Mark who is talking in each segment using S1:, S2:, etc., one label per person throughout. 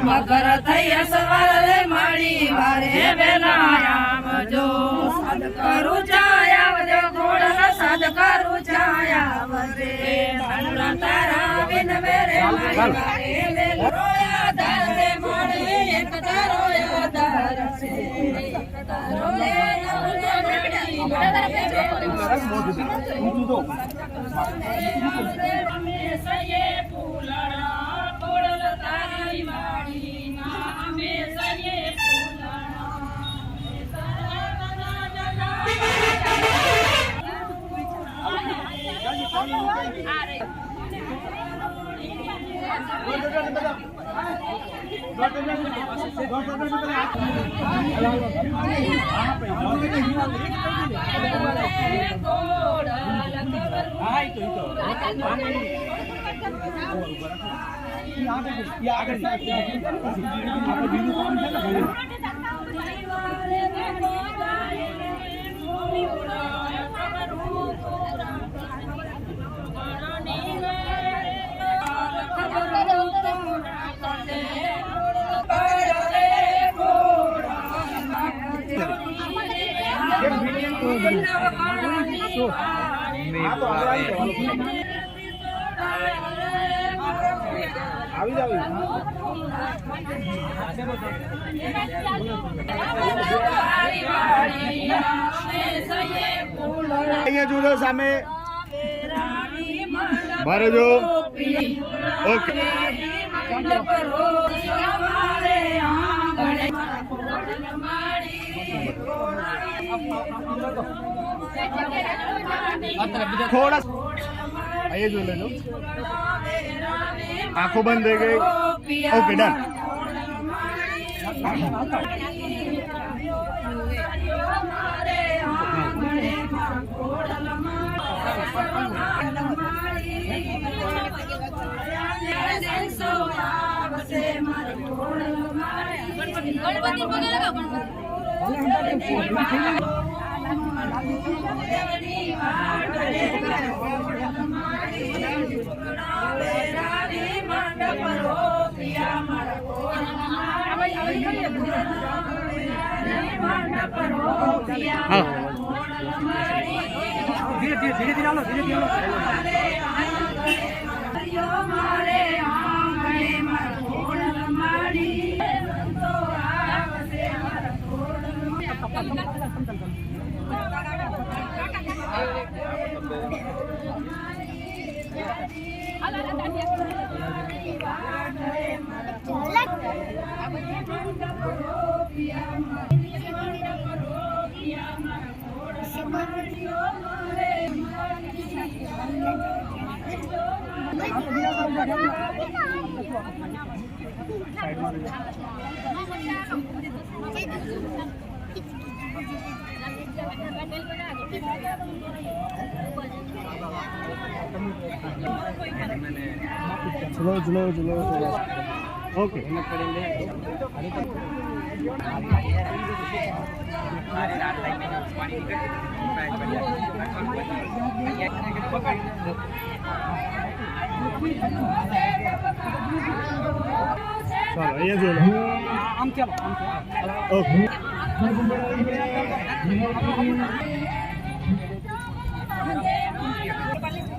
S1: મકર થઈ સવારે માડી વારે વેલા આવજો સાદ કરું જાય આવજો ઘોડલ સાદ કરું જાય આવજે તારા તારા વિન મેરે માડી વારે વેલા રોયા ધારે મળે એક તારો આધાર છે એક તારો
S2: જુદો સામે મારે જો ઓકે थोड़ा आइए जो ले लो आंखों बंद है गई ओके डन धीरे धीरे धीरे धीरे धीरे धीरे चलो चलो चलो ओके ચાલો અહીંયા જોઈ લો. ઓકે.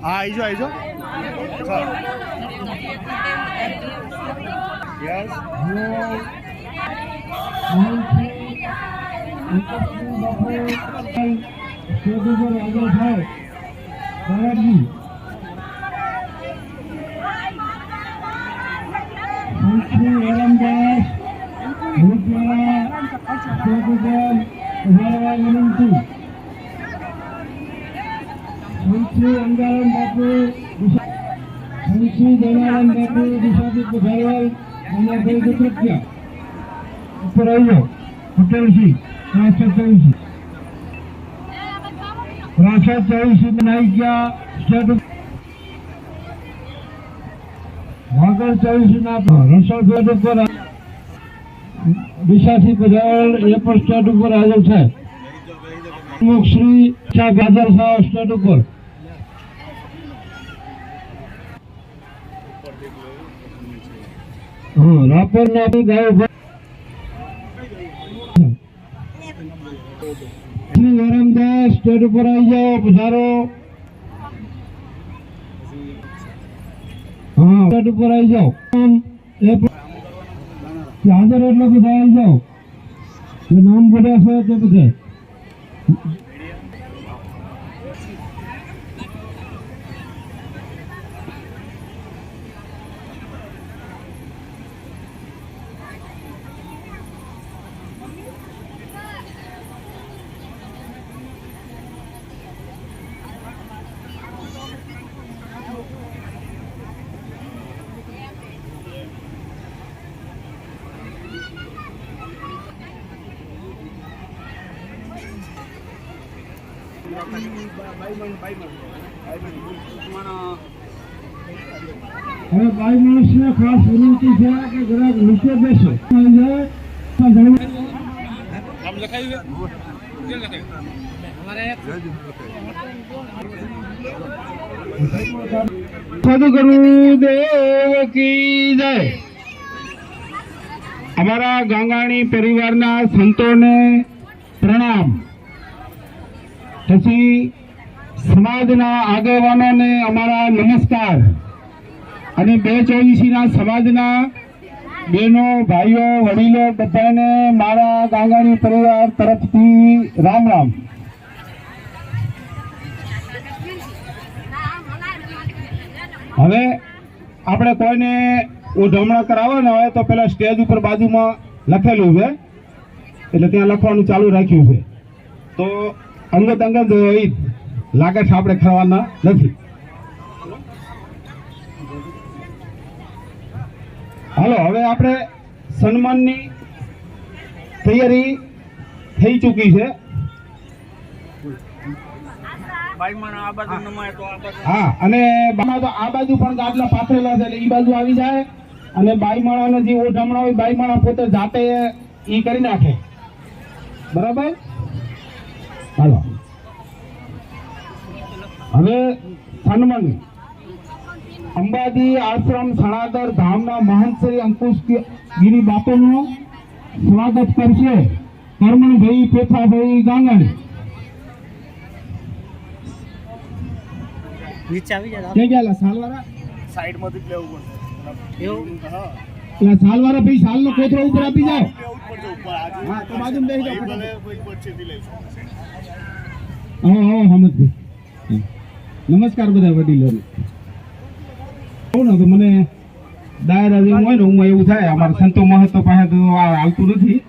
S2: હા આવી જાઓ. ચાલો. યસ.
S3: અંગારામ બાપુ જનારાયણ બાપુ દિશાદીપ ભગવાન અને ભાઈ ગુજરત્યા ઉપર આવી જાઓ. પટેલજી 324 બનાવી ગયા. સ્ટેટ વાગડ 24 ના રસોડ ફેટ ઉપર દિશાથી પધારેલ એ પણ સ્ટેટ ઉપર હાજર છે. શ્રી ગાજર સાહેબ સ્ટેટ ઉપર. રાપર ના ગાયો શ્રી વરમદાસ સ્ટેટ ઉપર આવી જાઓ. પધારો. હા સ્ટેટ ઉપર આવી જાઓ. હાજર એટલે બધા આવી જાઓ. જે નામ બોલ્યા છે તે બધા. હવે બાઈ માણસને ખાસ વિનંતી છે કે જરાક નીચે બેસો. સદગુરુદેવ કી જય. અમારા ગાંગાણી પરિવારના સંતોને પ્રણામ. પછી સમાજના આગેવાનોને અમારા નમસ્કાર. અને 224 ના સમાજના બહેનો ભાઈઓ વડીલો બધાને મારા ગાંગાણી પરિવાર તરફથી રામ રામ. હવે આપણે કોઈને ઉજવણા કરાવવાના હોય તો પેલા સ્ટેજ ઉપર બાજુમાં લખેલું છે એટલે ત્યાં લખવાનું ચાલુ રાખ્યું છે. તો અંગત લાગે છે આપણે ખાવાના નથી. હાલો હવે આપણે સન્માનની તૈયારી થઈ ચૂકી છે. હા અને તો આ બાજુ પણ ગાદલા પાથરેલા છે એટલે એ બાજુ આવી જાય. અને બાઈમાળાનો જે ઓઢમણા હોય બાઈમાળા પોતે જાતે ઈ કરી નાખે. બરાબર. હાલો હવે સન્માન અંબાજી આશ્રમ સણાદર ધામના મહંત શ્રી અંકુશ ગિરી બાપુનું સ્વાગત કરશે કરમણભાઈ પેથાભાઈ ગાંગાણી.
S2: નીચે આવી જાય.
S3: કે ગયા સાલવાળા
S2: સાઈડ માંથી લેવું પડશે. એવું હા.
S3: એટલે સાલવાળા ભાઈ સાલનો કોથળો ઉપર આપી જાઓ.
S2: હા
S3: તો બાજુમાં બેસી જાઓ.
S2: હા
S3: હમદભાઈ નમસ્કાર બધા વડીલોને. કહું ને તો મને દાયરા જેવું હોય ને હું એવું થાય. અમારા સંતો મહત્વ પાસે તો આવતું નથી.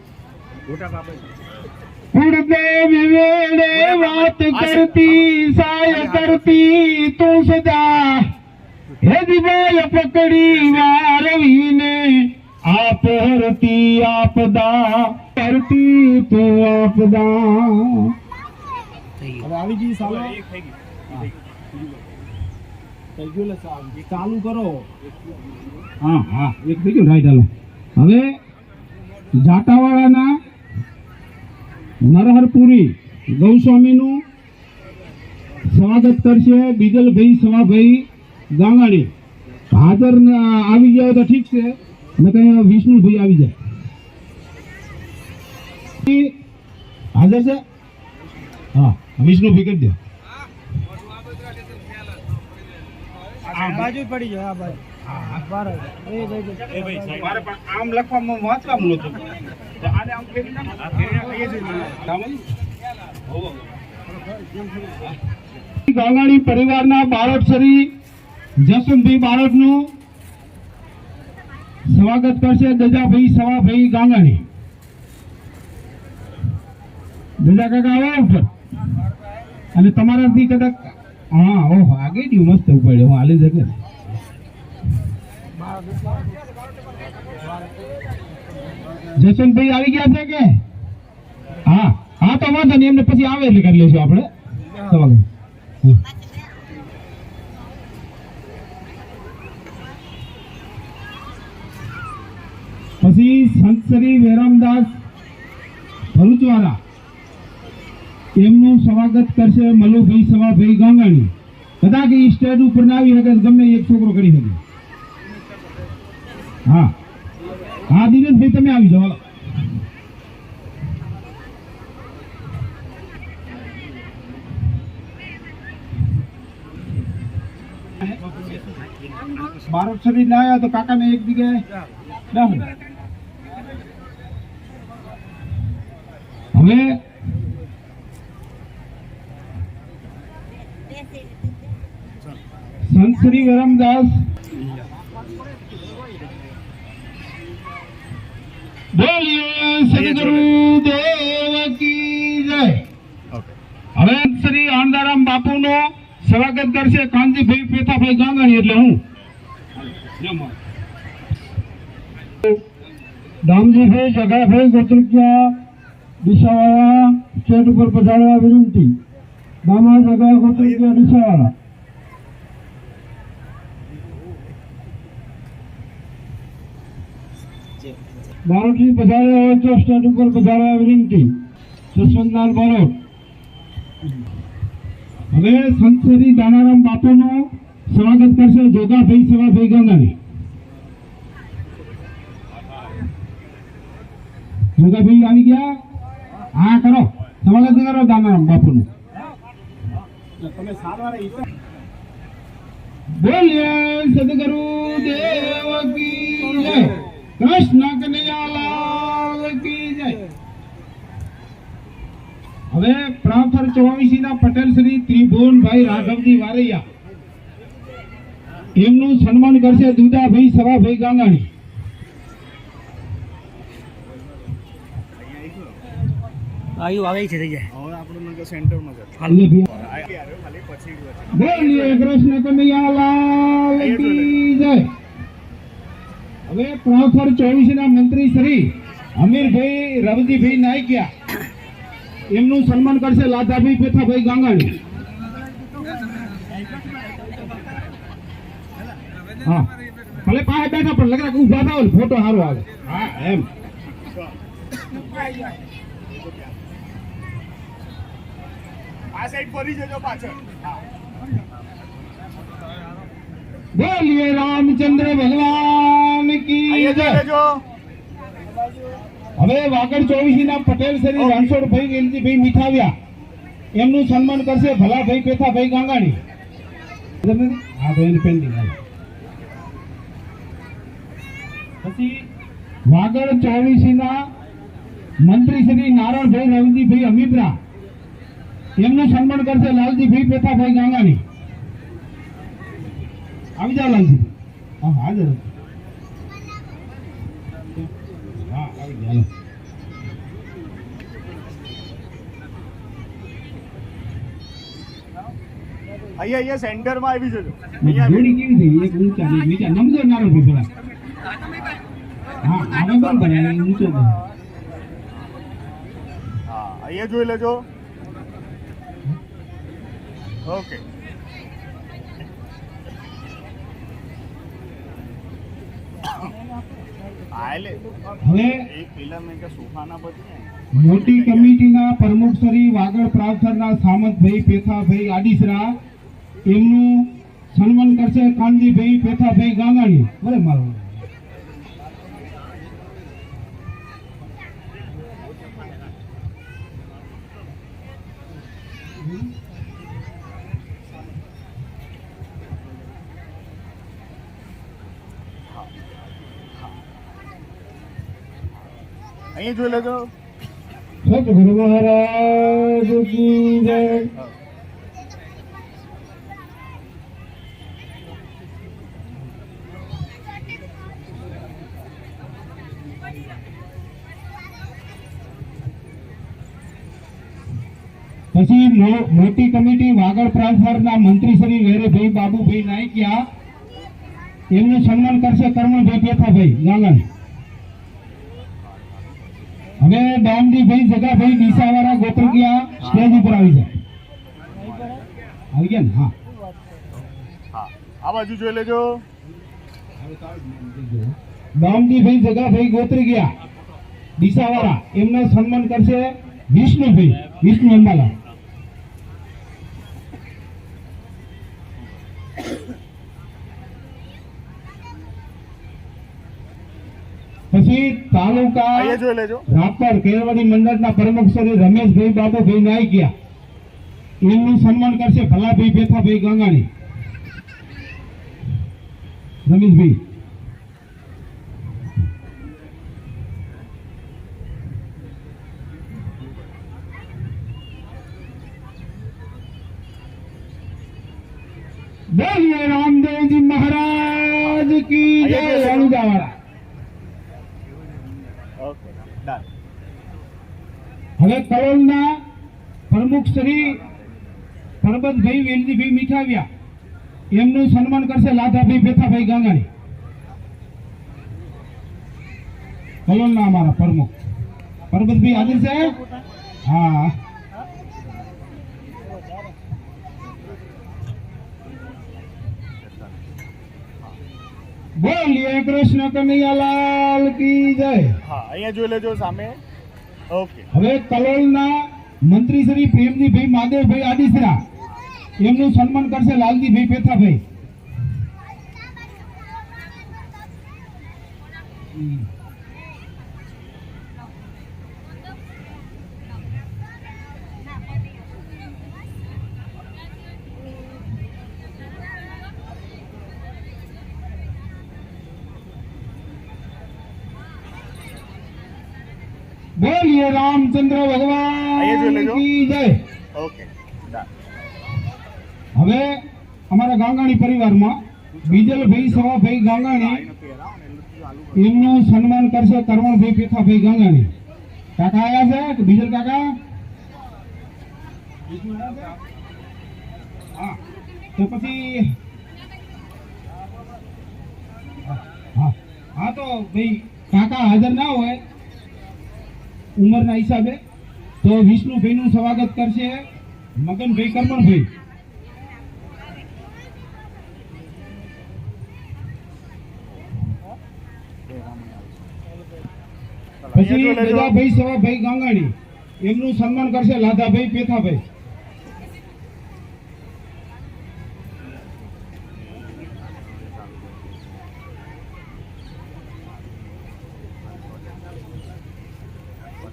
S3: વિવેડે વાત કરતી સાય કરતી તું સદા હે દિવાય પકડી વારવીને આપ હરતી આપદા કરતી તું આપદા. હવે આવી ગઈ સાલો ચાલુ કરો. હા હા એક થઈ ગયું રાઈટ. હાલો હવે જાટાવાળાના નરહરપુરી ગૌસ્વામીનું સ્વાગત કરશે બીજલભાઈ સવાભાઈ ગાંગાણી. હાજર આવી જાય તો ઠીક છે, નકર વિષ્ણુભાઈ આવી જાય. હાજર છે? હા, વિષ્ણુભાઈ કરી દો.
S2: બાજુ પડી જાય. આ બાજુ
S3: મારે પણ આમ લખવામાં વાંચવાનું નહોતું. તો આને આમ ફેરી ગાંગાણી પરિવારના બારોટસરી જસવંતભાઈ બારોટનું સ્વાગત કરશે દજાભાઈ સવાભાઈ ગાંગાણી. દજા કાકા આવો ઉપર. અને તમારાથી કદાચ હા ઓહો આગળ મસ્ત ઉપાડ્યો. હું હાલી શકે જસવંતભાઈ આવી ગયા છે કે? હા હા તો વાંધો નહીં, એમને પછી આવે એટલે કરી લઈશું આપણે. પછી સંત શ્રી વેરામદાસ ભરૂચવાળા એમનું સ્વાગત કરશે મલુભાઈ સવાભાઈ ગાંગાણી. કદાચ એ સ્ટેજ ઉપર ના આવી શકે, ગમે એક છોકરો કરી શકે. હા હા દિનેશભાઈ તમે આવી જાઓ. બારોટસરી ના આવ્યા તો કાકાને એક જગ્યાએ હવે સંત શ્રી વેરામદાસ બોલીએ સદગુરુ દેવ કી જય. હવે શ્રી આનંદારામ બાપુનો સ્વાગત કરશે કાંતિભાઈ પેથાભાઈ ગાંગાણી. એટલે હું દામજીભાઈ જગાભાઈ ગોત્રિકિયા દિશાવાળા સ્ટેજ ઉપર પધારવા વિનંતી. દામા જગા ગોત્રિકિયા દિશાવાળા. બારોટથી પધાર્યા હોય તો સ્ટેજ ઉપર પધારવા વિનંતી. જસવંતલાલ બારોટ. હવે સંત શ્રી દાનારામ બાપુનું સ્વાગત કરશે જોગાભાઈ સવાભાઈ ગાંગાણી. જોગાભાઈ આવી ગયા? હા કરો, સ્વાગત કરો દાનારામ બાપુનું. બોલીએ સદગુરુ દેવ કી જય. કૃષ્ણ કનૈયાલાલ કી જય. હવે પ્રાફર 84 ના પટેલ શ્રી ત્રિભુવનભાઈ રાઘવજી વારૈયા એમનું સન્માન કરશે દુદાભાઈ સવાભાઈ ગાંગાણી.
S2: આવી છે થઈ જાય. હવે આપણું સેન્ટરમાં છે.
S3: બોલીએ કૃષ્ણ કનૈયાલાલ કી જય. હવે પ્રાફર 24 ના મંત્રી શ્રી અમીરભાઈ રવજીભાઈ નાયકિયા એમનું સન્માન કરશે લાધાભાઈ પેથાભાઈ ગાંગાણી. હા ભલે પાસે બેઠા પણ લગરા ઉભા થાવ ફોટો સારો આવે. હા એમ
S2: આ સાઈડ ફરી જજો પાછળ.
S3: બોલીએ રામચંદ્ર ભગવાન કી જય. હવે વાગડ 24 ના પટેલ શ્રી રણછોડભાઈ વેલજીભાઈ મીઠાવ્યા એમનું સન્માન કરશે ભલાભાઈ પેથાભાઈ ગાંગાણી. હા તો એની પેન્ડિંગ પછી વાગડ 24 ના મંત્રી શ્રી નારાયણભાઈ રવજીભાઈ અમીપરા એમનું સન્માન કરશે લાલજીભાઈ પેથાભાઈ ગાંગાણી. આવી જાઓ લાલજી. હા હાજર. હા આવી જાઓ.
S2: અહીંયા સેન્ટરમાં આવી જજો.
S3: જોડી કેવી થઈ? એક ઊંચા એક નીચા નમજો નારો ભૂખડા. હા આને બંધ બનાય ઊંચો બંધ.
S2: હા અહીંયા જોઈ લેજો. ઓકે.
S3: હવે
S2: એક પેલા મેં કે સોફાના પછી
S3: મોટી કમિટીના પ્રમુખ શ્રી વાગડ પ્રાવસરના સામંતભાઈ પેથાભાઈ આડીસરા એમનું સન્માન કરશે કાનજીભાઈ પેથાભાઈ ગાંગાણી. ભલે મારો
S2: અહીંયા જોઈ લેજો.
S3: સદગુરુ મહારાજ કી જય. પછી મોટી કમિટી વાગડ પ્રાંતના મંત્રી શ્રી વેરેભાઈ બાબુભાઈ નાયકિયા એમનું સન્માન કરશે કરમણભાઈ પેથાભાઈ ગાંગણ. હવે દામજીભાઈ જગાભાઈ ડીસાવાળા ગોત્રકિયા સ્ટેજ ઉપર આવી જાય. આવી ગયા ને? હા
S2: હા, આ બાજુ જોઈ લેજો.
S3: દામજીભાઈ જગાભાઈ ગોત્રકિયા ડીસાવાળા એમને સન્માન કરશે વિષ્ણુ અંબાલા. પછી તાલુકા
S2: અહીંયા જોઈ લેજો.
S3: રાપર કેળવણી મંડળના પ્રમુખ શ્રી રમેશભાઈ બાબુભાઈ નાયકિયા એમનું સન્માન કરશે ભલાભાઈ પેથાભાઈ ગાંગાણી. રમેશભાઈ બોલીએ રામદેવજી મહારાજ કી જય. અણુદાવાળા.
S2: Okay, done.
S3: હવે કલોલના પ્રમુખ શ્રી પરબતભાઈ વેલજીભાઈ મીઠાવિયા એમનું સન્માન કરશે લાધાભાઈ પેથાભાઈ ગાંગાણી. કલોલના અમારા પ્રમુખ પરબતભાઈ હાજર છે? હા. બોલીએ કૃષ્ણ કનૈયાલાલ કી જય.
S2: હા, અહીંયા જોઈ લેજો સામે. ઓકે.
S3: હવે કલોલના મંત્રી શ્રી પ્રેમજીભાઈ માદેવભાઈ આડીસરા એમનું સન્માન કરશે લાલજીભાઈ પેથાભાઈ. બોલીએ રામચંદ્ર
S2: અહીંયા જોઈ
S3: ભગવાન
S2: લેજો.
S3: કી જય.
S2: Okay, done.
S3: હવે અમારા ગાંગાણી પરિવારમાં બીજલભાઈ સવાભાઈ ગાંગાણી એમનું સન્માન કરશે કરમણભાઈ પેથાભાઈ ગાંગાણી. કાકા આયા છે? બીજલ કાકા? હા, તો પછી હા હા તો ભાઈ કાકા હાજર ના હોય ઉંમરના હિસાબે તો વિષ્ણુભાઈનું સ્વાગત કરશે મગનભાઈ કરમણભાઈ. પછી ગજાભાઈ સવાભાઈ ગાંગાણી એમનું સન્માન કરશે લાધાભાઈ પેથાભાઈ.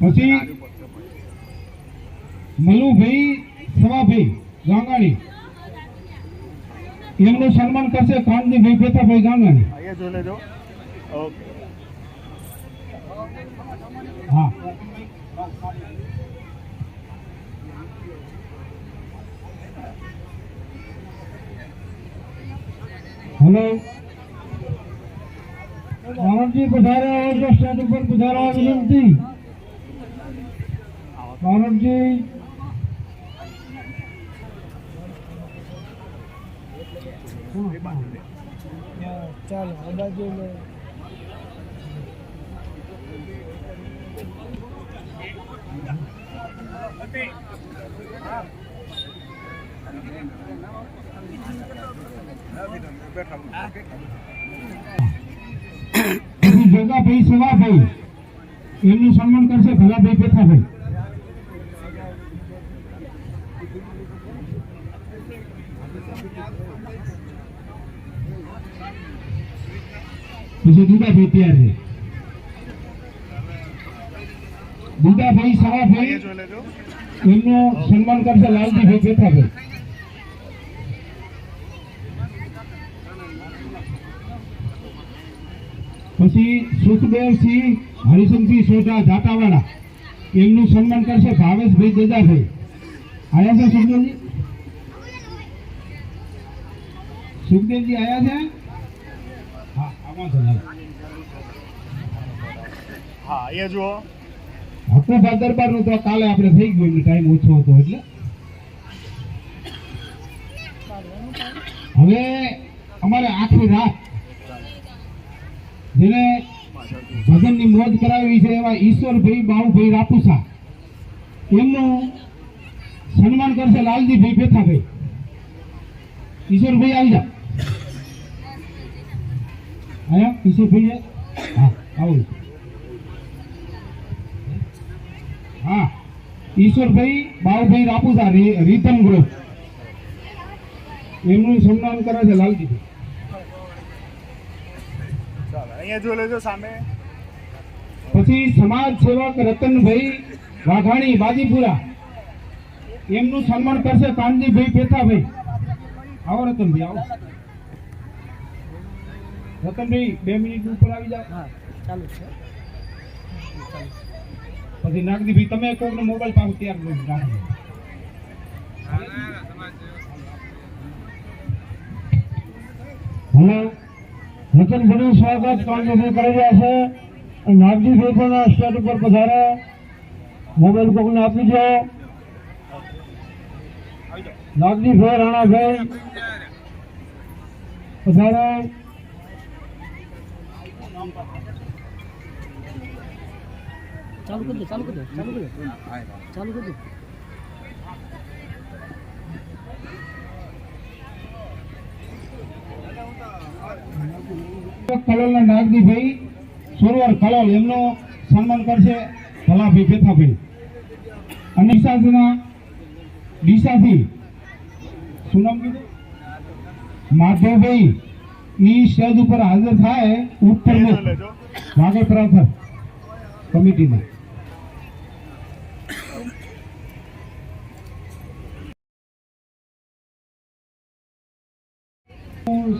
S3: પછી મલુભાઈ સવાભાઈ ગાંગાણી એમનું સન્માન કરશે કાનજીભાઈ પેથાભાઈ ગાંગાણી.
S2: અહીંયા જોઈ લેજો. ઓકે.
S3: હા. હેલો માનવજી પધાર્યા હોય તો સ્ટેજ ઉપર પધારવા વિનંતી. માનવજી ચાલો આ બાજુ જોગાભાઈ સવાભાઈ એમનું સન્માન કરશે ભલાભાઈ પેથાભાઈ. પછી દુદાભાઈ તૈયાર છે. દુદાભાઈ સવાભાઈ એમનું સન્માન કરશે લાલજીભાઈ પેથાભાઈ. પછી સુખદેવસિંહ હરિશનસિંહ સોઢા જાટાવાળા એમનું સન્માન કરશે ભાવેશભાઈ દજાભાઈ. આયા છે સુખદેવજી? સુખદેવજી આયા છે? હા, આમાં છે.
S4: હા, એ જુઓ.
S3: હકુભા દરબારનું તો કાલે આપણે થઈ ગયું, એમને ટાઈમ ઓછો હતો એટલે. હવે અમારે આખી રાત જેને ભજનની મોજ કરાવી છે એવા ઈશ્વરભાઈ બાઉભાઈ રાપુસા એમનું સન્માન કરશે લાલજીભાઈ પેથાભાઈ. ઈશ્વરભાઈ આવી જાઓ. આયા ઈશ્વરભાઈ? હા, આવો. હા, ઈશ્વરભાઈ બાઉભાઈ રાપુસા રીતમ ગ્રુપ એમનું સન્માન કરે છે લાલજીભાઈ.
S4: ચાલો, અહીંયા જોઈ લેજો સામે.
S3: પછી સમાજ સેવક રતનભાઈ વાઘાણી બાજીપુરા એમનું સન્માન કરશે કાનજીભાઈ પેથાભાઈ. આવો રતનભાઈ, આવો. રતનભાઈ 2 મિનિટ ઉપર આવી જાઓ.
S2: ચાલુ છે.
S3: પછી નાગદીભાઈ તમે કોઈનો મોબાઈલ પાસે તૈયાર કરી રાખજો. હેલો, રતનભાઈનું સ્વાગત કાનજીભાઈ કરી રહ્યા છે. નાગજીભાઈ પણ સ્ટેજ ઉપર પધારે. મોબાઈલ કોકને આપી દો. નાગજીભાઈ રાણાભાઈ પધારે.
S2: ચાલુ કરી દો, ચાલુ કરી દો, ચાલુ કરી દો, ચાલુ કરી દો.
S3: કલોલના નાગજીભાઈ સોરવર કલોલ એમનું સન્માન કરશે ભલાભાઈ પેથાભાઈ. અને ડીસાથી શું નામ કીધું? માધવભાઈ ઈ સ્ટેજ ઉપર હાજર થાય ઉત્તર
S4: જોઈ લેજો.
S3: વાગડ પ્રવર્તક કમિટીના.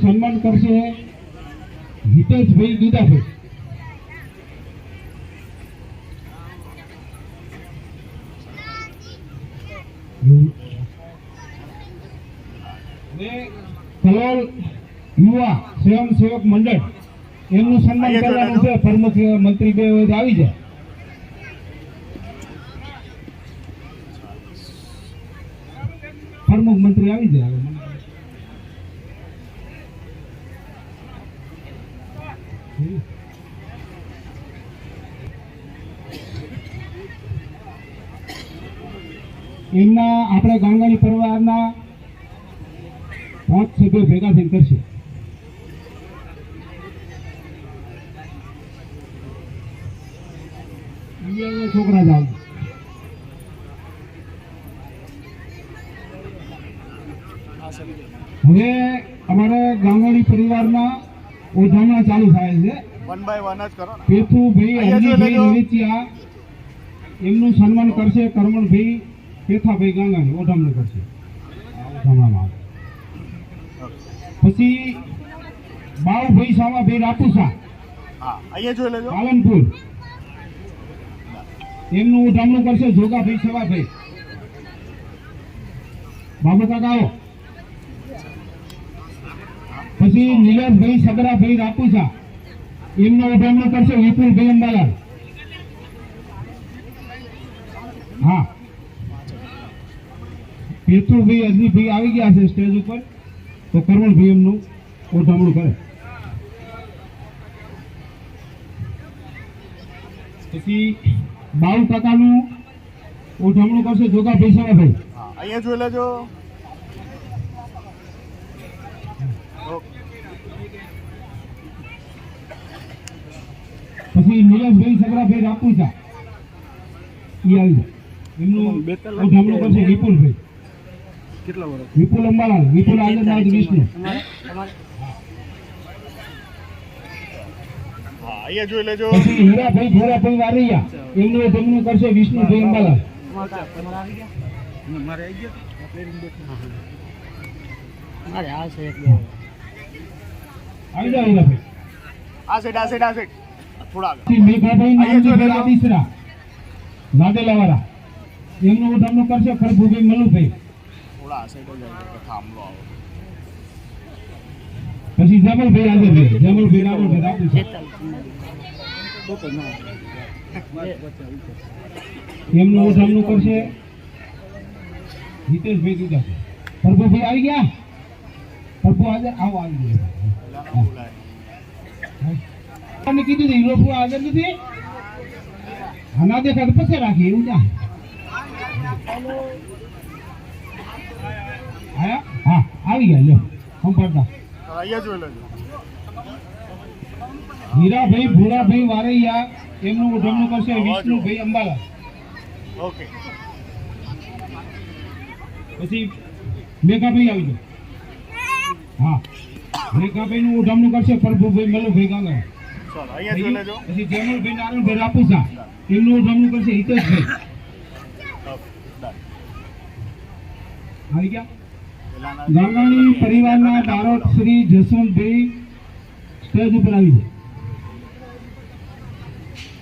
S3: સન્માન કરશે હિતેશભાઈ દુદાભાઈ. કલોલ યુવા સ્વયંસેવક મંડળ એમનું સન્માન કરવાનું છે. પ્રમુખ મંત્રી બે આવી જાય. પ્રમુખ મંત્રી આવી જાય. એમના આપણે ગાંગાણી પરિવારના 5 સભ્યો ભેગા થઈને કરશે. છોકરા જાવ. હવે અમારે ગાંગાણી પરિવારના ઓઢામણા ચાલુ થાય છે.
S4: 1 by 1 જ કરો ને.
S3: પેથુભાઈ હરજીભાઈ રવિચિયા એમનું સન્માન કરશે કરમણભાઈ પેથાભાઈ ગાંગાણી ઓઢામણા કરશે. ઓઢામણામાં પછી બાઉભાઈ સામાભાઈ રાપુસા
S4: હા, અહીંયા જોઈ લેજો.
S3: પાલનપુર એમનું ઓઢામણું કરશે જોગાભાઈ સવાભાઈ. બાબા કાકા આવો. પછી નીરજભાઈ સગરાભાઈ રાપુસા એમનો ઓઢામણું કરશે વિપુલભાઈ અંબાલાલ. હા, પેથુભાઈ અજનીભાઈ આવી ગયા છે સ્ટેજ ઉપર, તો કરમણભાઈ એમનું ઓઢામણું કરે. પછી 92% ઓઢામણું કરશે જોગાભાઈ સવાભાઈ.
S4: હા, અહીંયા જોઈ લેજો. ઓકે.
S3: પછી નીલેશભાઈ સગરાભાઈ રાપુસા ઈ આવી જાય એમનું ઉઠમણું કરશે વિપુલભાઈ
S2: કેટલા વર્ષ
S3: વિપુલ અંબાલાલ વિપુલ આનંદ વિષ્ણુ
S4: હા અહીંયા જોઈ લેજો
S3: પછી હીરાભાઈ ભોરાભાઈ વારૈયા એમનું ઉઠમણું કરશે વિષ્ણુભાઈ અંબાલાલ
S2: તમારે આવી ગયા મારે આવી ગયા મારે આ છે એટલે
S3: આવી જાઓ હીરાભાઈ
S4: આ સાઈડ થોડા આગળ
S3: પછી મેઘાભાઈ નામજીભાઈ આદિસરા વાદેલાવાળા એમનું ઉઠમણું કરશે પ્રભુભાઈ મલુભાઈ
S4: થોડા આ સાઈડ જ આવી થાંભલો આવો
S3: પછી જમલભાઈ આઝાદભાઈ જમલભાઈ રામોભાઈ રાપુસા એમનું ઉઠમણું કરશે હિતેશભાઈ દુધા પ્રભુભાઈ આવી ગયા પ્રભુ આજે આવો આવી ગયા
S4: પેલાનો બોલાય
S3: અને કીધું હતું પ્રભુ આગળ નથી ના દેખાય તો પછી રાખી એવું જા આયા હા આવી ગયા લ્યો સંપર્કતા
S4: અહીંયા જોઈ લેજો
S3: હીરાભાઈ ભૂરાભાઈ વારૈયા એમનું ઉઠમણું કરશે વિષ્ણુભાઈ અંબાલાલ
S4: ઓકે
S3: પછી મેઘાભાઈ આવી ગયો હા મેઘાભાઈ નું ઉઠમણું કરશે પ્રભુભાઈ મલુભાઈ ગાંગા
S4: ચાલો અહીંયા જોઈ લેજો
S3: પછી જેમલભાઈ નારાયણભાઈ રાપુસા એમનું ઉઠમણું કરશે હિતેશભાઈ
S4: ઓકે ડન
S3: આવી ગયા
S4: પેલાના
S3: ગાંગાણી પરિવારના બારોટ શ્રી જસવંતભાઈ સ્ટેજ ઉપર આવી છે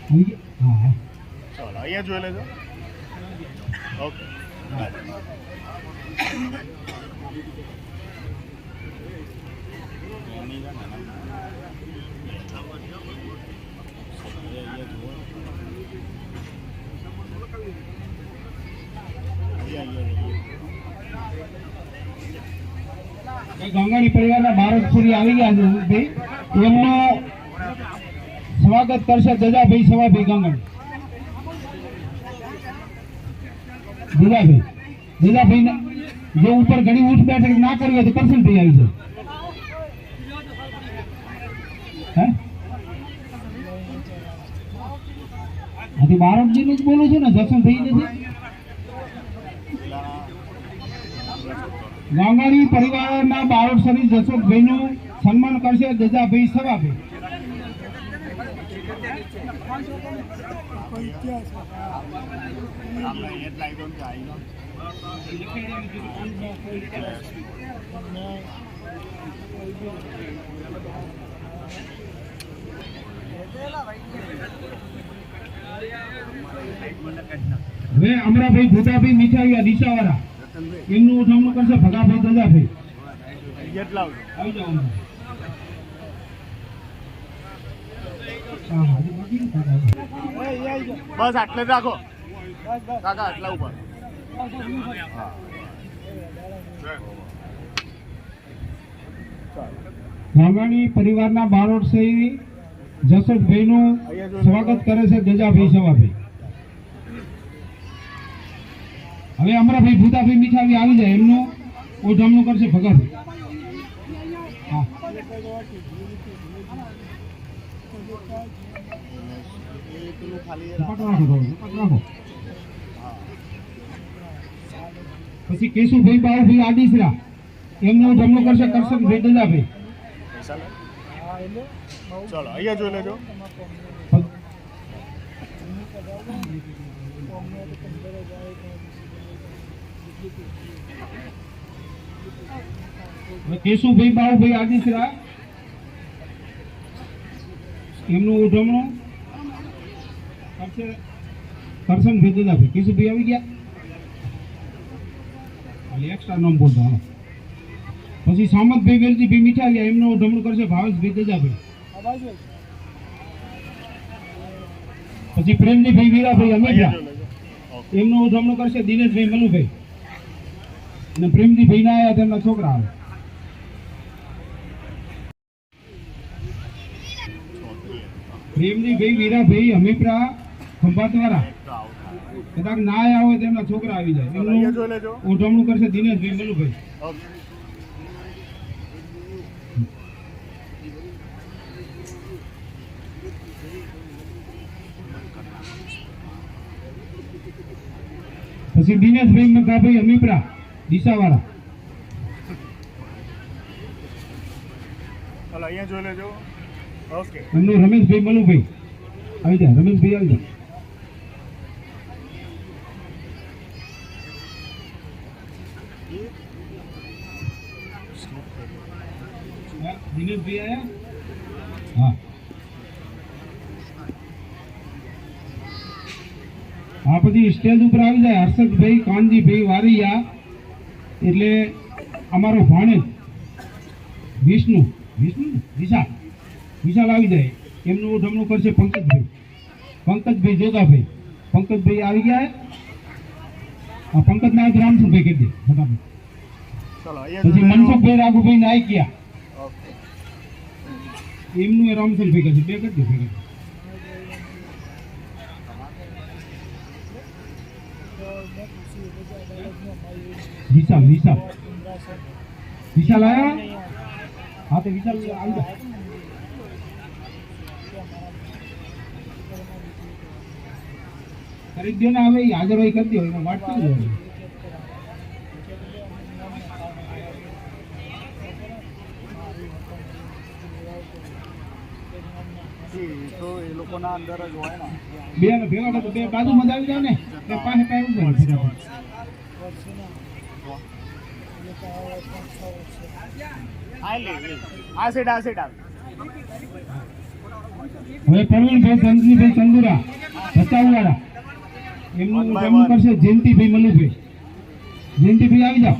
S3: આવી ગયા હા હા
S4: ચાલો અહીંયા જોઈ લેજો ઓકે
S3: ગંગાણી પરિવારના બારોટ શ્રી આવી ગયા છે ભાઈ એમનું સ્વાગત કરશે દજાભાઈ સવાભાઈ ગંગાણી દજાભાઈ જો ઉપર ઘણી ઉઠ બેઠક ના કરવી હોય તો કરશન ભાઈ આવી જાય હે બારોટજી નું જ બોલું છું ને જસવંતભાઈ નથી ગાંગાણી પરિવારના બારોટ શ્રી જસવંતભાઈનું સન્માન કરશે દજાભાઈ સવાભાઈ હવે અમરાભાઈ ભૂતાભાઈ મીઠાવિયા દિશાવાળા એમનું ઉઠમણું કરશે ભગાભાઈ દજાભાઈ આવી જાઓ
S4: બસ આટલે જ રાખો કાકા આટલા ઉપર
S3: ગાંગાણી પરિવારના બારોટ શ્રી જસવંતભાઈનું સ્વાગત કરે છે દજાભાઈ સવાભાઈ હવે અમરાભાઈ ભૂતાભાઈ મીઠાવી આવી જાય એમનું ઉઠમણું કરશે ભગાભાઈ હા ઝપાટ રાખો થોડું, ઝપાટ રાખો. પછી કેશુભાઈ બાઉભાઈ આડીસરા એમનું ઉઠમણું કરશે કરશનભાઈ દજાભાઈ
S4: ચલો અહીંયા જોઈ લેજો
S3: કેશુભાઈ બાઉભાઈ આદિસરા એમનું ઉઠમણું કરશે કરશનભાઈ દજાભાઈ કેશુભાઈ આવી ગયા એક્સ્ટ્રા નામ બોલતા હાલો. પછી સામતભાઈ વેલજીભાઈ મીઠાવિયા એમનું ઉઠમણું કરશે ભાવેશભાઈ દજાભાઈ પછી પ્રેમજીભાઈ વીરાભાઈ અમેઠા એમનું ઉઠમણું કરશે દિનેશભાઈ મનુભાઈ અને પ્રેમજીભાઈ ના આવ્યા તેમના છોકરા આવે પ્રેમજીભાઈ વીરાભાઈ હમીપરા ખંભાતવાળા કદાચ ના આવ્યા હોય તેમના છોકરા આવી જાય
S4: અહીંયા જોઈ લેજો
S3: ઉઠમણું કરશે દિનેશભાઈ મનુભાઈ
S4: ઓકે
S3: પછી દિનેશભાઈ મગાભાઈ અમીપરા ડીસાવાળા.
S4: ચાલો અહીંયા જોઈ લેજો. ઓકે.
S3: એમનું રમેશભાઈ મલુભાઈ આવી જાય. રમેશભાઈ આવી જાય. દિનેશભાઈ આયા? હા. આ પછી સ્ટેજ ઉપર આવી જાય હર્ષદભાઈ કાનજીભાઈ વારિયા, એટલે અમારો ભાણેજ વિષ્ણુ વિશાલ આવી જાય. એમનું જમણું કરશે પંકજભાઈ જોગાભાઈ. પંકજભાઈ આવી ગયા. આ પંકજ નાયક રામસુભાઈ કરી દે ફટાફટ.
S4: ચાલો અહીંયા
S3: પછી
S4: જોઈ લેજો.
S3: મનસુખભાઈ રાઘુભાઈ નાયકિયા,
S4: ઓકે.
S3: એમનું એ રામસલભાઈ કરશે. બે કરી દે ભેગા. વિશાલ આયા? હા તો વિશાલ આવી જાય. કરી દો ને હવે હાજર હોય કરી દો. એમાં વાત કરી દો.
S4: તો એ લોકોના અંદર જ હોય ને.
S3: બે ને ભેગા કરો. બે બાજુમાં જ આવી જાવ ને. બે પાસે પાસે ઉભા રહો ફટાફટ.
S4: આ સાઈડ
S3: હવે પ્રવીણભાઈ ધનજીભાઈ ચંદુરા ભચાઉવાળા, એમનું જમણું કરશે જયંતિભાઈ મનુભાઈ. જયંતિભાઈ આવી જાઓ.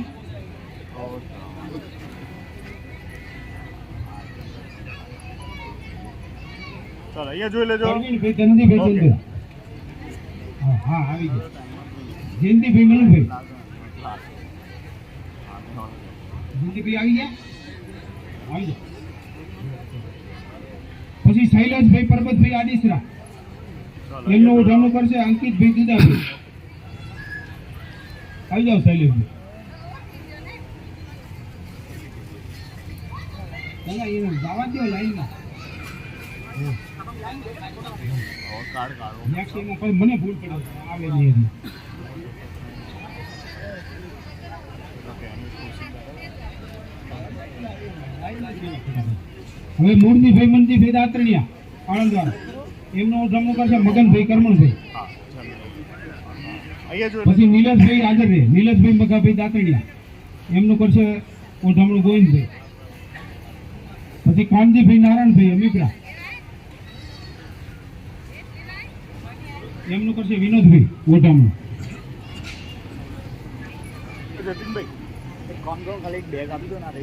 S4: ચાલો અહીંયા જોઈ લેજો.
S3: પ્રવીણભાઈ ધનજીભાઈ ચંદુરા. હા આવી જાઓ. જયંતિભાઈ મનુભાઈ. જયંતિભાઈ આવી ગયા? આવી જાઓ. પછી શૈલેષભાઈ પરબતભાઈ આડીસરા, એમનું જમણું કરશે અંકિતભાઈ દુદાભાઈ. આવી જાઓ શૈલેષભાઈ. એને જવા દો લાઈનમાં. મને ભૂલ પડે આવે નહીં. હવે મૂળજીભાઈ મનજીભાઈ દાતરણિયા આણંદવાળા, એમનું જમણું કરશે મગનભાઈ કરમણભાઈ. પછી નીલેશભાઈ હાજર રહે. નીલેશભાઈ મગાભાઈ દાતરણિયા, એમનું કરશે જમણું ગોવિંદભાઈ. પછી કાનજીભાઈ નારાયણભાઈ અમીપરા, એમનું કરશે વિનોદભાઈ ઓઢામણું.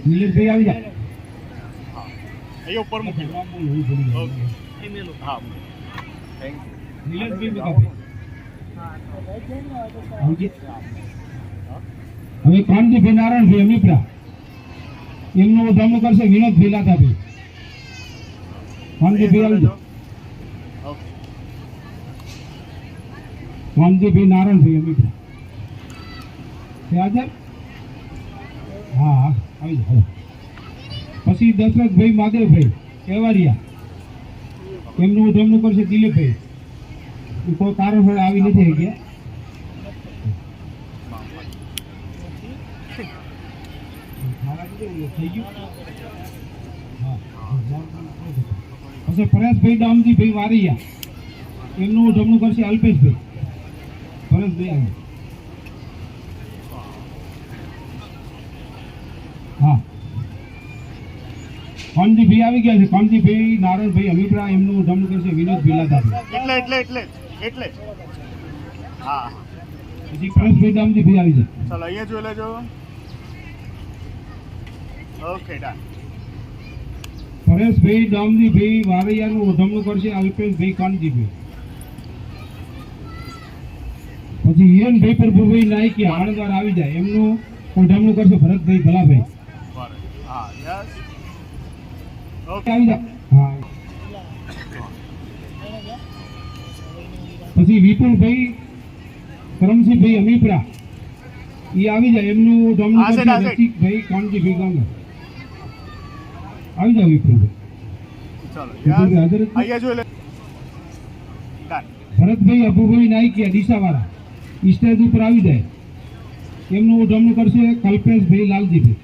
S3: નીલેશભાઈ આવી જાય.
S4: અહીંયા ઉપર મૂકી દો. ઓકે. હા. Thank you.
S3: નીલેશભાઈ મગાભાઈ. હવે કાનજીભાઈ નારાયણભાઈ અમીપરા, એમનું જમણું કરશે વિનોદભાઈ લાધાભાઈ. કાનજીભાઈ આવી જાય.
S4: ઓકે.
S3: કાનજીભાઈ નારાયણભાઈ અમીપરા હાજર? હા આવી જાય. પછી દશરથભાઈ માધવભાઈ કેવારિયા, એમનું જમણું કરશે દિલીપભાઈ. કોઈ કારણસર આવી નથી ગયા. પછી પરેશભાઈ દામજીભાઈ વારિયા, એમનું જમણું કરશે અલ્પેશભાઈ. પરેશભાઈ આવે. હા કાનજીભાઈ આવી ગયા છે. કાનજીભાઈ નારાયણભાઈ અમીપરા, એમનું જમણું કરશે વિનોદભાઈ લાધાભાઈ.
S4: એટલે હા.
S3: પછી પરેશભાઈ દામજીભાઈ આવી જાય.
S4: ચાલો અહીંયા જોઈ લેજો. Okay done.
S3: પરેશભાઈ દામજીભાઈ વારૈયાનું જમણું કરશે અલ્પેશભાઈ કાનજીભાઈ. પછી હિરણભાઈ પ્રભુભાઈ નાયકિયા આણંદવાળા આવી જાય, એમનું જમણું કરશે ભરતભાઈ ભલાભાઈ.
S4: હા યસ. ઓકે.
S3: આવી જાય. હા. પછી વિપુલભાઈ કરમસિંહભાઈ અમીપરા, એ આવી જાય, એમનું જમણું કરશે રસિકભાઈ કાનજીભાઈ ગાંગર. આવી જાવ વિપુલભાઈ.
S4: ચાલો
S3: વિપુલભાઈ હાજર જ છે?
S4: અહીંયા જોઈ લે. ડન.
S3: ભરતભાઈ અભુભાઈ નાયકિયા ડીસાવાળા, સ્ટેજ ઉપર આવી જાય એમનું ઉજવણી કરશે કલ્પેશભાઈ લાલજીભાઈ.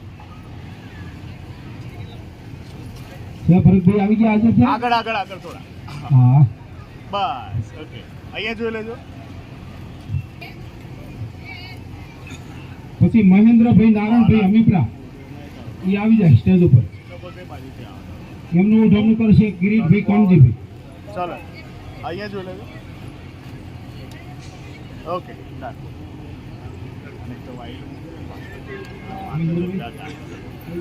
S3: છે ભરતભાઈ આવી ગયા હાજર છે?
S4: આગળ આગળ આગળ થોડા.
S3: હા.
S4: બસ ઓકે, અહીંયા જોઈ લેજો.
S3: પછી મહેન્દ્રભાઈ નારાયણભાઈ અમીપરા એ આવી જાય સ્ટેજ ઉપર. એમનું ઉજવણી કરશે કિરીટભાઈ કાનજીભાઈ.
S4: ચાલો અહીંયા જોઈ લેજો. Okay done. અને તો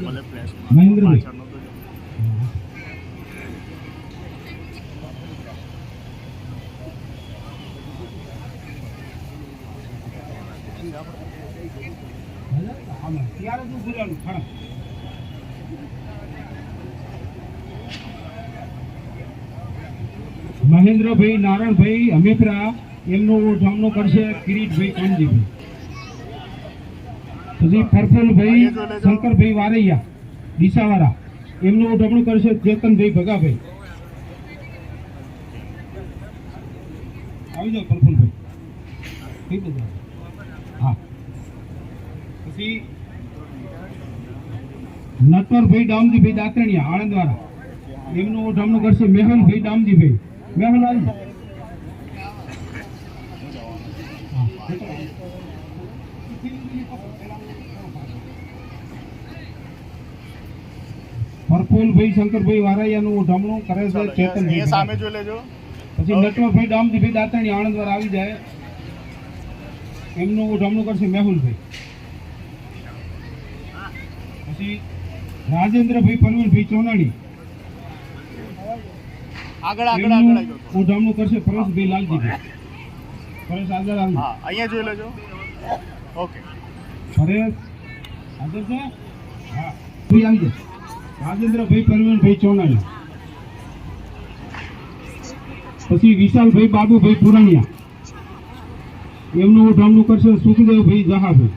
S4: ભલે ફ્લેશ
S3: મહેન્દ્રભાઈ.
S4: પાછળનો તો જો.
S3: ત્યારે જ ઉભરેલું ખરા. મહેન્દ્રભાઈ નારાયણભાઈ અમીપરા એમનું સામનો કરશે કિરીટભાઈ કાનજીભાઈ. પછી પ્રફુલભાઈ શંકરભાઈ વારૈયા ડીસાવાળા એમનું ઢમણું કરશે ચેતનભાઈ ભગાભાઈ. આવી જાઓ પ્રફુલભાઈ. કઈ બધા? હા. પછી નટવરભાઈ દામજીભાઈ દાતરણિયા આણંદવાળા એમનું ઢમણું કરશે મેહુલભાઈ દામજીભાઈ. મેહુલ આવી જાઓ. પ્રફુલભાઈ શંકરભાઈ વારૈયાનું ઢમણું કરે છે
S4: ચાલો, અહીંયા
S3: ચેતનભાઈ.
S4: સામે જોઈ લેજો.
S3: પછી નટવરભાઈ દામજીભાઈ દાતરણી આણંદવાળા આવી જાય એમનું ઢમણું કરશે મેહુલભાઈ. પછી રાજેન્દ્રભાઈ પરવીનભાઈ ચોનાણી
S4: આગળ આગળ આગળ આવી
S3: એમનું
S4: જાઓ.
S3: ઢમણું કરશે પરેશભાઈ લાલજીભાઈ. પરેશ આગળ આવી.
S4: હા અહીંયા જોઈ લેજો. ઓકે
S3: પરેશ હાજર છે? હા ભાઈ આવી જાય. રાજેન્દ્રભાઈ પરવીનભાઈ ચોનાણી. પછી વિશાલભાઈ બાબુભાઈ પુરાણિયા એમનું ઢમણું કરશે સુખદેવભાઈ જહાભાઈ.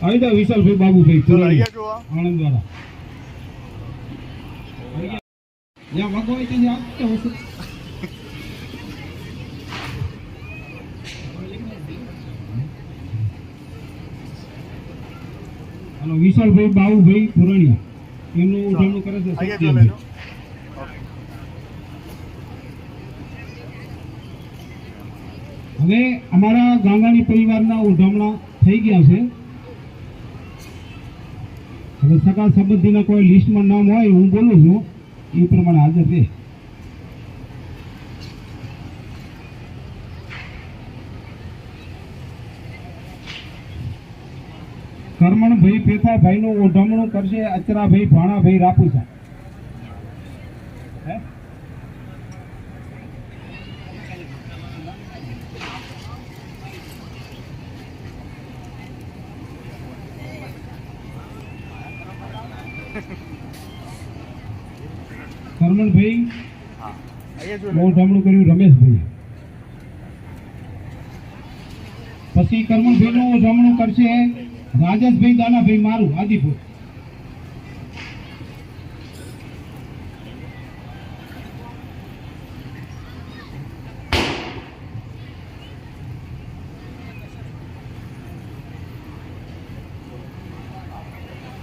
S3: આવી જાઓ વિશાલભાઈ બાબુભાઈ
S4: ચાલો
S3: પુરાણિયા
S4: અહીંયા જોવા.
S3: આણંદવાળા. જ્યાં વાગો હોય ત્યાં આપતો હશે. હાલો વિશાલભાઈ બાબુભાઈ પુરાણિયા એમનું ઢમણું કરે છે
S4: અહીંયા જોઈ લેજો. ઓકે
S3: હવે અમારા ગાંગાની પરિવારના ઉજવણા થઈ ગયા છે. હવે સગા સંબંધીના કોઈ લિસ્ટમાં નામ હોય હું બોલું છું એ પ્રમાણે હાજર છે. કરમણભાઈ પેથાભાઈનું ઉજવણું કરશે અચરાભાઈ ભાણાભાઈ રાપુસા. હે? કરમણભાઈ
S4: હા અહીંયા જોઈ
S3: બહુ
S4: લેજો.
S3: ઢમણું કર્યું રમેશભાઈ. પછી કરમણભાઈનું ઢમણું કરશે રાજેશભાઈ દાનાભાઈ મારું આદિપુર.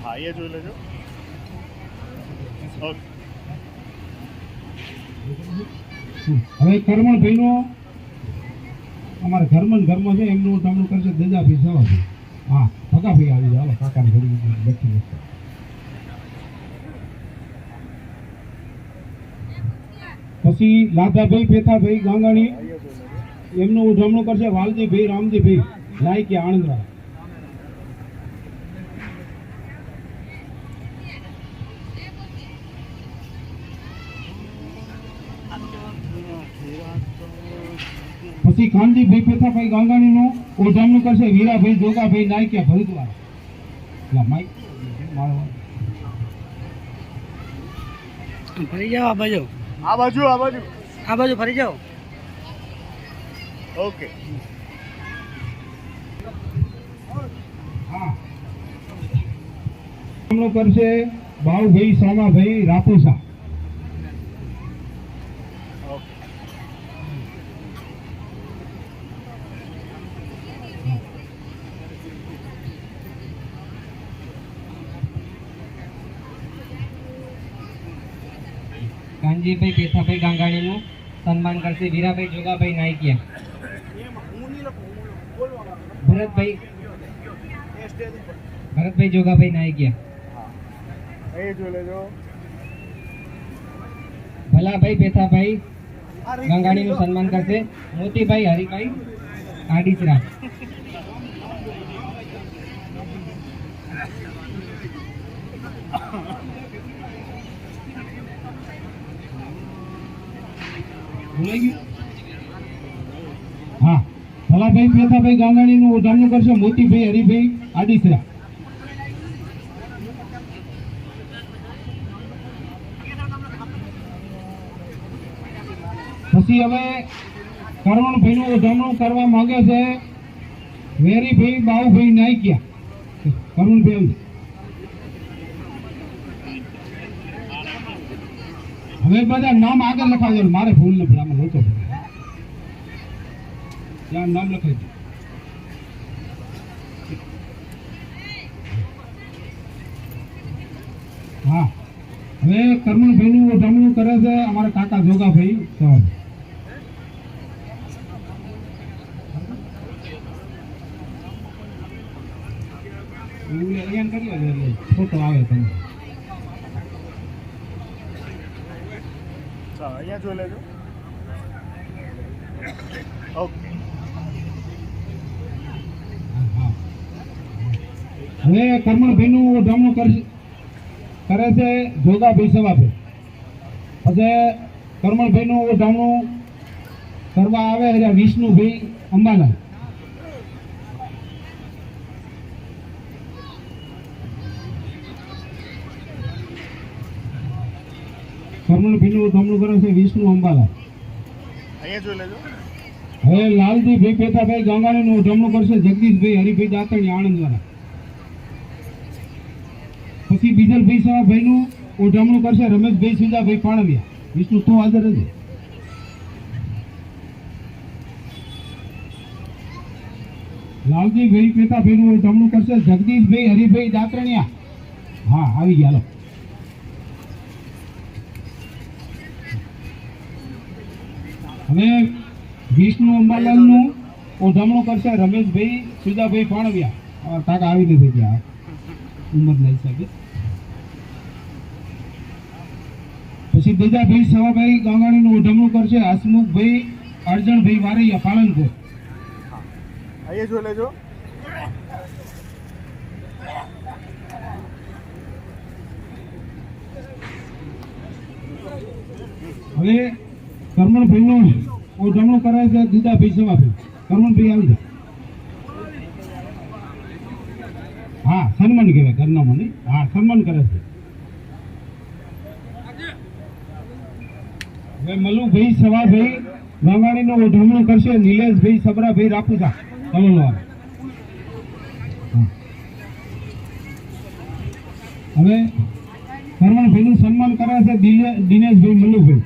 S4: હા અહીંયા જોઈ લેજો. ઓકે
S3: હવે કરમણભાઈનો અમારા ઘરમાં છે એમનું ઢમણું કરશે દજાભાઈ સવાભાઈ. હા ભગાભાઈ આવી જાય. કાકાને ઘડી બેઠી પછી લાધાભાઈ પેથાભાઈ ગાંગાણી એમનું ઢમણું કરશે વાલજીભાઈ રામજીભાઈ લાયકી આણંદવાળા. પછી કાનજીભાઈ પેથાભાઈ ગાંગાણીનું ઢમણું કરશે વીરાભાઈ જોગાભાઈ નાયકિયા ભરતવાળા. માઇક મારો
S2: ફરી જાઓ આ બાજુ.
S4: આ બાજુ આ બાજુ.
S2: આ બાજુ ફરી જાઓ.
S4: ઓકે
S3: હા ઢમણું કરશે બાઉભાઈ સોમાભાઈ રાપુસા.
S4: ઓકે
S2: કાનજીભાઈ પેથાભાઈ ગાંગાણીનું સન્માન કરશે વીરાભાઈ જોગાભાઈ નાયકિયા. ભરતભાઈ જોગાભાઈ નાયકિયા.
S4: અહીં જોઈ લેજો.
S2: ભલાભાઈ પેથાભાઈ ગાંગાણીનું સન્માન કરશે મોતીભાઈ હરિભાઈ આડીસરા.
S3: હા, ભલાભાઈ પેથાભાઈ ગાંગાણીનું ઉજામણું કરશે મોતીભાઈ હરિભાઈ આડીસરા. પછી હવે કરવણભાઈનું ઉજામણું કરવા માંગે છે વેરીભાઈ બાવુભાઈ નાયકિયા. કરવણભાઈ હવે બધા નામ આગળ લખાવજો, મારે ભૂલ ન પડે, આમાં લોચો પડે. ત્યાં નામ લખાઈ દો. હા, હવે કરમણભાઈનું ઉજામણું કરે છે અમારા કાકા જોગાભાઈ સવાલ. અહીંયા કરી લો, ફોટો આવે તમે.
S4: ચાલો અહીંયા જોઈ લેજો. ઓકે.
S3: હવે કરમણભાઈનું ઉજામણું કરે છે જોગાભાઈ સવાભાઈ. પછી કરમણભાઈનું ઉજામણું કરવા આવે છે વિષ્ણુભાઈ અંબાલાલ. કરમણભાઈનું ઉજામણું કરે છે વિષ્ણુ અંબાલાલ.
S4: અહીંયા જોઈ લેજો.
S3: હવે લાલજીભાઈ પેથાભાઈ ગાંગાણીનું ઉજામણું કરશે જગદીશભાઈ હરિભાઈ દાતણી આણંદવાળા. પછી બીજલભાઈ સવાભાઈનું ઉજામણું કરશે રમેશભાઈ સુજાભાઈ પાણવિયા. વિષ્ણુ તું હાજર હતી. લાલજીભાઈ પેથાભાઈનું ઉજામણું કરશે જગદીશભાઈ હરિભાઈ દાતરણિયા. હા, આવી ગયા. લો હવે વિષ્ણુ અંબાલાલનું ઉજામણું કરશે રમેશભાઈ સુજાભાઈ પાણવિયા. કાકા આવી નથી ગયા ઉંમરના હિસાબે. પછી બીજાભાઈ સવાભાઈ ગાંગાણીનું ઉજામણું કરશે હસમુખભાઈ અર્જણભાઈ વારૈયા પાલનપુર.
S4: અહીંયા જોઈ લેજો.
S3: હવે કરમણભાઈનું ઉજામણું કરે છે દીદાભાઈ સવાભાઈ. કરમણભાઈ આવી જાય. હા, સન્માન કહેવાય ઘરનામાં નહીં. હા, સન્માન કરે છે. હવે મલુભાઈ સવાભાઈ ગાંગાણીનું ઉજામણું કરશે નિલેશભાઈ સબરાભાઈ રાપુસા કલોલવાળા. હવે કરમણભાઈનું સન્માન કરે છે દિનેશભાઈ મલુભાઈ.